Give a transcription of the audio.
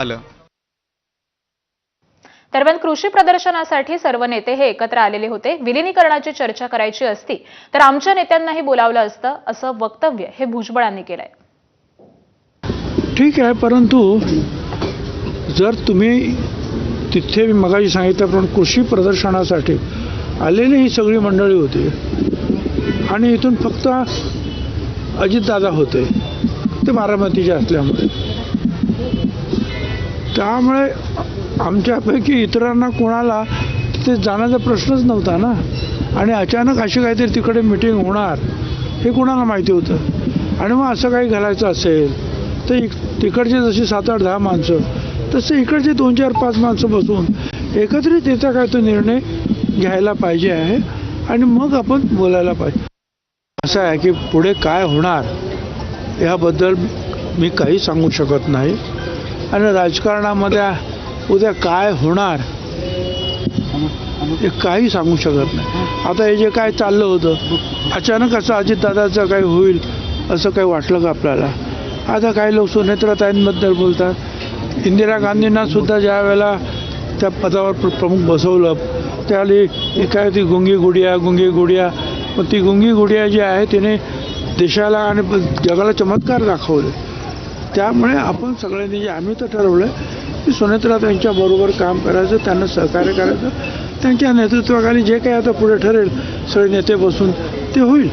आलं। दरम्यान कृषी प्रदर्शनासाठी सर्व नेते हे एकत्र आलेले होते। विलिनीकरणाची चर्चा करायची असती तर आमच्या नेत्यांनाही बोलावलं असतं, असं वक्तव्य हे भुजबळांनी केलंय। ठीक आहे, परंतु जर तुम्ही तिथे मगाशी सांगितल्याप्रमाणे कृषी प्रदर्शनासाठी आलेली ही सगळी मंडळी होती आणि इथून फक्त अजितदादा होते, ते बारामतीचे असल्यामुळे, त्यामुळे आमच्यापैकी इतरांना कोणाला तिथे जाण्याचा प्रश्नच नव्हता ना। आणि अचानक अशी काहीतरी तिकडे मिटिंग होणार हे कोणाला माहिती होतं। आणि मग असं काही घालायचं असेल तर तिकडचे जशी 7-8-10 माणसं, तसे इकडचे 2-4-5 माणसं बसून एकत्रित याचा काय तो निर्णय घ्यायला पाहिजे आहे आणि मग आपण बोलायला पाहिजे। असं आहे की पुढे काय होणार याबद्दल मी काही सांगू शकत नाही आणि राजकारणामध्ये उद्या काय होणार हे काही सांगू शकत नाही। आता हे जे काय चाललं होतं अचानक असं अजितदादाचं काही होईल असं काही वाटलं का आपल्याला? आता काही लोक सुनेत्राताईंबद्दल बोलतात। इंदिरा गांधींना सुद्धा ज्या वेळेला त्या पदावर प्रमुख बसवलं त्यावेळी काय ती गुंगी गुडिया, पण ती गुंगी गुडिया जी आहे तिने देशाला आणि जगाला चमत्कार दाखवले। त्यामुळे आपण सगळ्यांनी जे आम्ही तर ठरवलं की सुनेत्राताईंच्या बरोबर काम करायचं, त्यांना सहकार्य करायचं, त्यांच्या नेतृत्वाखाली जे काही आता पुढे ठरेल सगळे नेते बसून ते होईल।